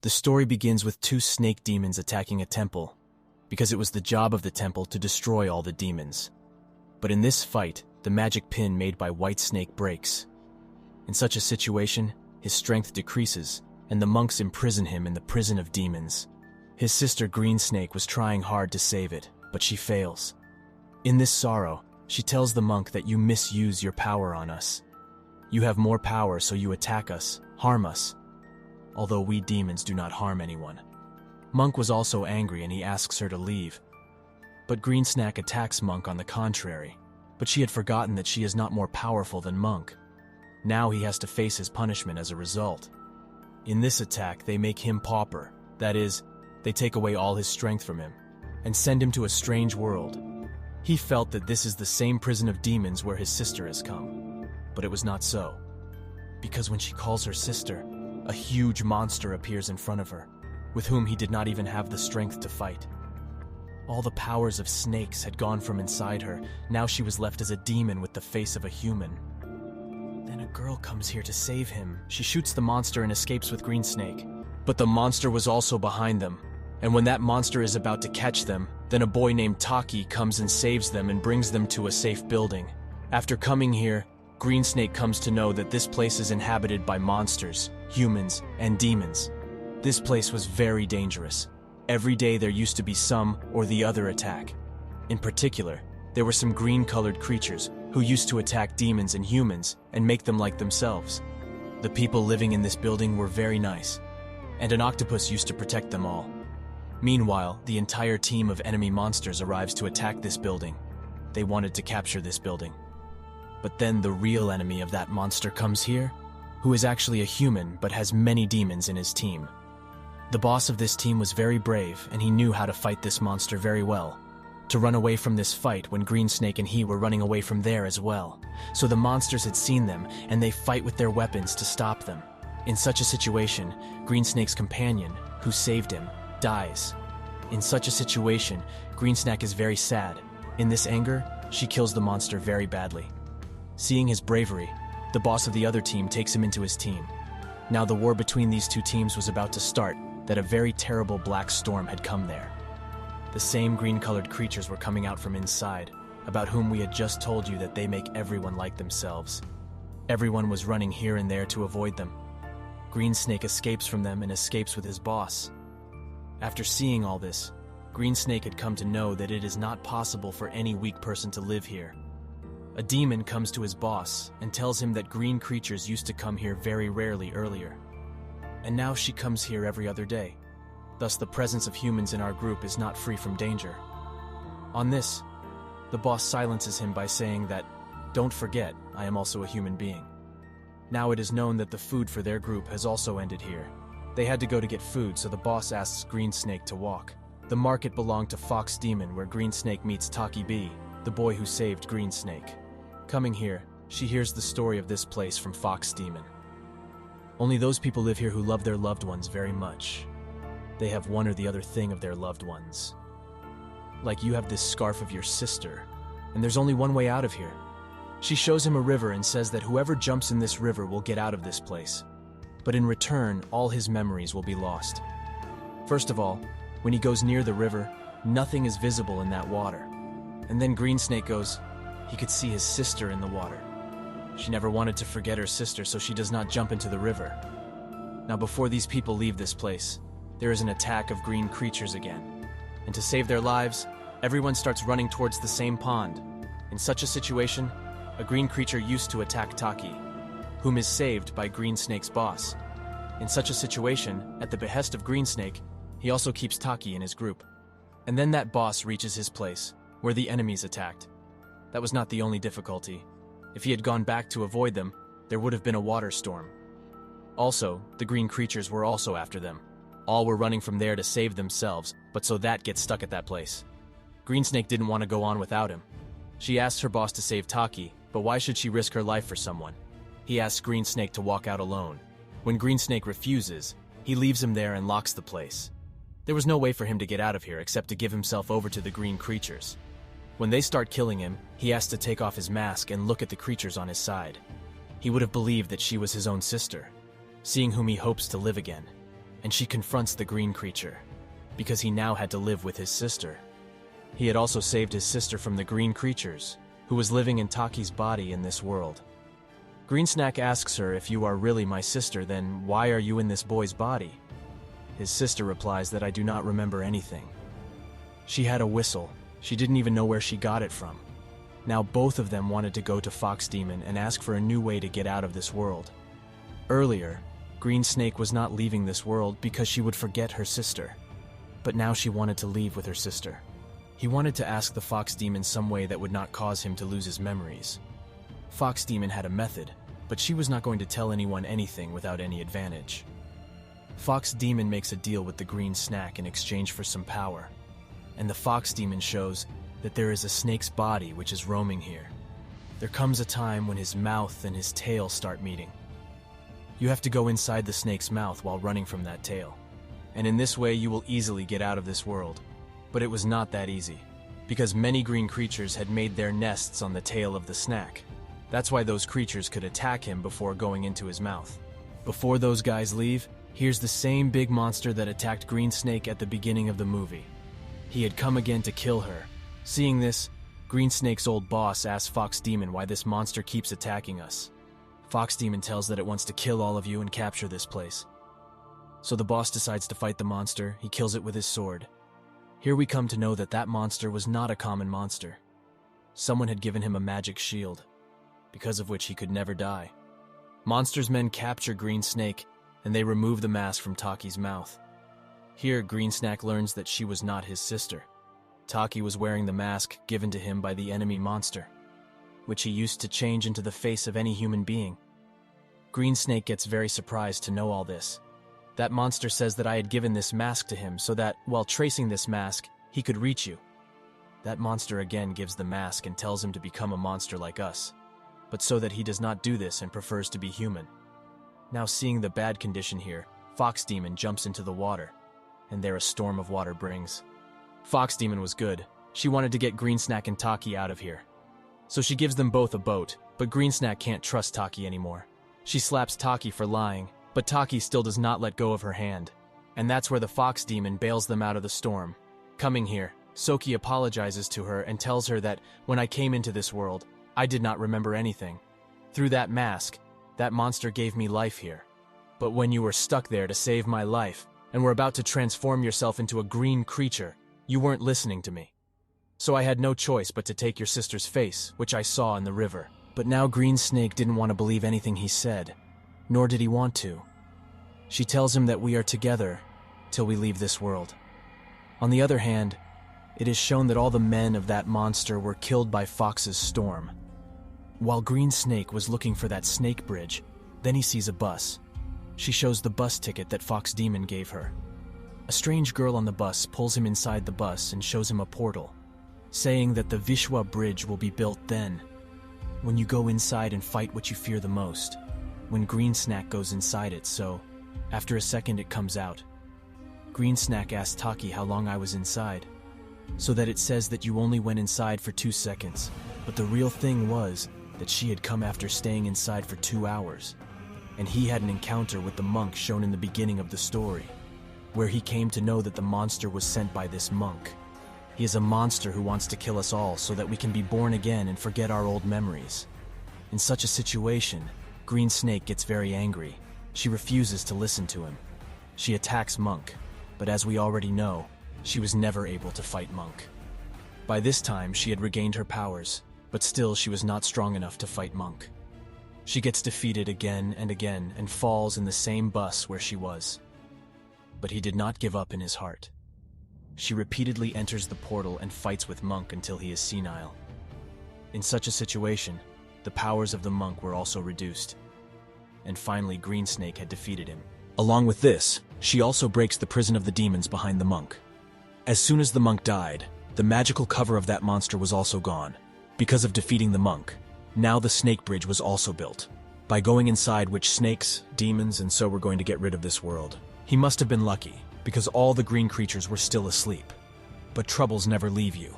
The story begins with two snake demons attacking a temple, because it was the job of the temple to destroy all the demons. But in this fight, the magic pin made by White Snake breaks. In such a situation, his strength decreases, and the monks imprison him in the prison of demons. His sister Green Snake was trying hard to save it, but she fails. In this sorrow, she tells the monk that you misuse your power on us. You have more power, so you attack us, harm us, although we demons do not harm anyone. Monk was also angry and he asks her to leave. But Green Snake attacks Monk on the contrary, but she had forgotten that she is not more powerful than Monk. Now he has to face his punishment as a result. In this attack, they make him pauper, that is, they take away all his strength from him, and send him to a strange world. He felt that this is the same prison of demons where his sister has come, but it was not so. Because when she calls her sister, a huge monster appears in front of her, with whom he did not even have the strength to fight. All the powers of snakes had gone from inside her. Now she was left as a demon with the face of a human. Then a girl comes here to save him. She shoots the monster and escapes with Green Snake. But the monster was also behind them, and when that monster is about to catch them, then a boy named Taki comes and saves them and brings them to a safe building. After coming here, Green Snake comes to know that this place is inhabited by monsters, humans, and demons. This place was very dangerous. Every day there used to be some or the other attack. In particular, there were some green-colored creatures who used to attack demons and humans and make them like themselves. The people living in this building were very nice, and an octopus used to protect them all. Meanwhile, the entire team of enemy monsters arrives to attack this building. They wanted to capture this building. But then the real enemy of that monster comes here, who is actually a human but has many demons in his team. The boss of this team was very brave, and he knew how to fight this monster very well. To run away from this fight when Green Snake and he were running away from there as well. So the monsters had seen them, and they fight with their weapons to stop them. In such a situation, Green Snake's companion, who saved him, dies. In such a situation, Green Snake is very sad. In this anger, she kills the monster very badly. Seeing his bravery, the boss of the other team takes him into his team. Now the war between these two teams was about to start, that a very terrible black storm had come there. The same green-colored creatures were coming out from inside, about whom we had just told you that they make everyone like themselves. Everyone was running here and there to avoid them. Green Snake escapes from them and escapes with his boss. After seeing all this, Green Snake had come to know that it is not possible for any weak person to live here. A demon comes to his boss and tells him that green creatures used to come here very rarely earlier. And now she comes here every other day. Thus the presence of humans in our group is not free from danger. On this, the boss silences him by saying that, "Don't forget, I am also a human being." Now it is known that the food for their group has also ended here. They had to go to get food, so the boss asks Green Snake to walk. The market belonged to Fox Demon, where Green Snake meets Taki B, the boy who saved Green Snake. Coming here, she hears the story of this place from Fox Demon. Only those people live here who love their loved ones very much. They have one or the other thing of their loved ones. Like you have this scarf of your sister, and there's only one way out of here. She shows him a river and says that whoever jumps in this river will get out of this place. But in return, all his memories will be lost. First of all, when he goes near the river, nothing is visible in that water. And then Green Snake goes, he could see his sister in the water. She never wanted to forget her sister, so she does not jump into the river. Now before these people leave this place, there is an attack of green creatures again. And to save their lives, everyone starts running towards the same pond. In such a situation, a green creature used to attack Taki, whom is saved by Green Snake's boss. In such a situation, at the behest of Green Snake, he also keeps Taki in his group. And then that boss reaches his place, where the enemies attacked. That was not the only difficulty. If he had gone back to avoid them, there would have been a water storm. Also, the green creatures were also after them. All were running from there to save themselves, but so that gets stuck at that place. Green Snake didn't want to go on without him. She asks her boss to save Taki, but why should she risk her life for someone? He asks Green Snake to walk out alone. When Green Snake refuses, he leaves him there and locks the place. There was no way for him to get out of here except to give himself over to the green creatures. When they start killing him, he has to take off his mask and look at the creatures on his side. He would have believed that she was his own sister, seeing whom he hopes to live again. and she confronts the green creature, because he now had to live with his sister. He had also saved his sister from the green creatures, who was living in Taki's body in this world. Greensnack asks her, "If you are really my sister, then why are you in this boy's body?" His sister replies that, "I do not remember anything." She had a whistle. She didn't even know where she got it from. Now both of them wanted to go to Fox Demon and ask for a new way to get out of this world. Earlier, Green Snake was not leaving this world because she would forget her sister. But now she wanted to leave with her sister. He wanted to ask the Fox Demon some way that would not cause him to lose his memories. Fox Demon had a method, but she was not going to tell anyone anything without any advantage. Fox Demon makes a deal with the Green Snack in exchange for some power, and the Fox Demon shows that there is a snake's body which is roaming here. There comes a time when his mouth and his tail start meeting. You have to go inside the snake's mouth while running from that tail, and in this way you will easily get out of this world. But it was not that easy, because many green creatures had made their nests on the tail of the snack. That's why those creatures could attack him before going into his mouth. Before those guys leave, here's the same big monster that attacked Green Snake at the beginning of the movie. He had come again to kill her. Seeing this, Green Snake's old boss asks Fox Demon why this monster keeps attacking us. Fox Demon tells that it wants to kill all of you and capture this place. So the boss decides to fight the monster. He kills it with his sword. Here we come to know that that monster was not a common monster. Someone had given him a magic shield, because of which he could never die. Monster's men capture Green Snake, and they remove the mask from Taki's mouth. Here, Green Snack learns that she was not his sister. Taki was wearing the mask given to him by the enemy monster, which he used to change into the face of any human being. Green Snake gets very surprised to know all this. That monster says that I had given this mask to him so that, while tracing this mask, he could reach you. That monster again gives the mask and tells him to become a monster like us, but so that he does not do this and prefers to be human. Now seeing the bad condition here, Fox Demon jumps into the water, and there a storm of water brings. Fox Demon was good. She wanted to get Green Snack and Taki out of here. So she gives them both a boat, but Green Snack can't trust Taki anymore. She slaps Taki for lying, but Taki still does not let go of her hand. And that's where the Fox Demon bails them out of the storm. Coming here, Soki apologizes to her and tells her that when I came into this world, I did not remember anything. Through that mask, that monster gave me life here. But when you were stuck there to save my life, and were about to transform yourself into a green creature, you weren't listening to me. So I had no choice but to take your sister's face, which I saw in the river. But now Green Snake didn't want to believe anything he said, nor did he want to. She tells him that we are together till we leave this world. On the other hand, it is shown that all the men of that monster were killed by Fox's storm. While Green Snake was looking for that snake bridge, then he sees a bus. She shows the bus ticket that Fox Demon gave her. A strange girl on the bus pulls him inside the bus and shows him a portal, saying that the Vishwa Bridge will be built then, when you go inside and fight what you fear the most, when Green Snack goes inside it, so after a second it comes out. Green Snack asked Taki how long I was inside, so that it says that you only went inside for 2 seconds, but the real thing was that she had come after staying inside for 2 hours, and he had an encounter with the monk shown in the beginning of the story, where he came to know that the monster was sent by this monk. He is a monster who wants to kill us all so that we can be born again and forget our old memories. In such a situation, Green Snake gets very angry. She refuses to listen to him. She attacks Monk, but as we already know, she was never able to fight Monk. By this time, she had regained her powers, but still she was not strong enough to fight Monk. She gets defeated again and falls in the same bus where she was. But he did not give up in his heart. She repeatedly enters the portal and fights with Monk until he is senile. In such a situation, the powers of the monk were also reduced, and finally Green Snake had defeated him. Along with this, she also breaks the prison of the demons behind the monk. As soon as the monk died, the magical cover of that monster was also gone. Because of defeating the monk, now the snake bridge was also built, by going inside which snakes, demons, and so were going to get rid of this world. He must have been lucky, because all the green creatures were still asleep. But troubles never leave you,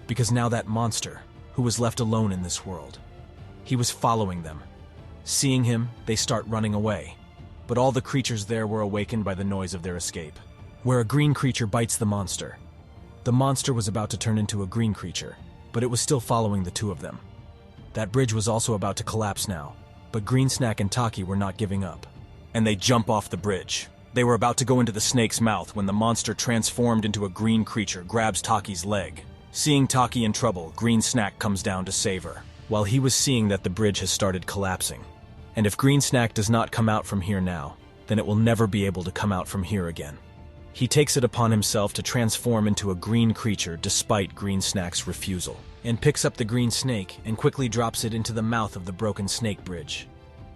because now that monster, who was left alone in this world, he was following them. Seeing him, they start running away. but all the creatures there were awakened by the noise of their escape, where a green creature bites the monster. The monster was about to turn into a green creature, but it was still following the two of them. That bridge was also about to collapse now, but Greensnack and Taki were not giving up. And they jump off the bridge. They were about to go into the snake's mouth when the monster transformed into a green creature grabs Taki's leg. Seeing Taki in trouble, Greensnack comes down to save her, while he was seeing that the bridge has started collapsing. And if Greensnack does not come out from here now, then it will never be able to come out from here again. He takes it upon himself to transform into a green creature despite Greensnack's refusal, and picks up the green snake and quickly drops it into the mouth of the broken snake bridge.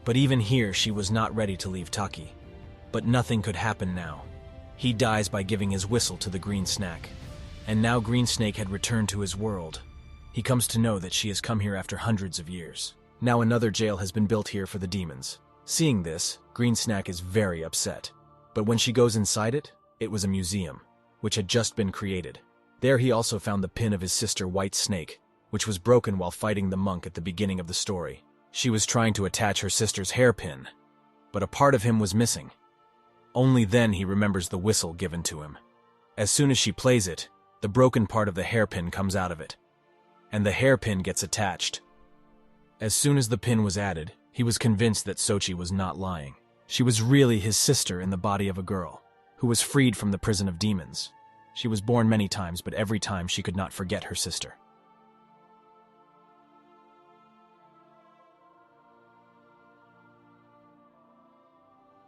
But even here, she was not ready to leave Taki. But nothing could happen now. He dies by giving his whistle to the Greensnack. And now Greensnake had returned to his world. He comes to know that she has come here after hundreds of years. Now another jail has been built here for the demons. Seeing this, Greensnack is very upset. But when she goes inside it, it was a museum, which had just been created. There he also found the pin of his sister White Snake, which was broken while fighting the monk at the beginning of the story. She was trying to attach her sister's hairpin, but a part of him was missing. Only then he remembers the whistle given to him. As soon as she plays it, the broken part of the hairpin comes out of it, and the hairpin gets attached. As soon as the pin was added, he was convinced that Sochi was not lying. She was really his sister in the body of a girl, who was freed from the prison of demons. She was born many times, but every time she could not forget her sister.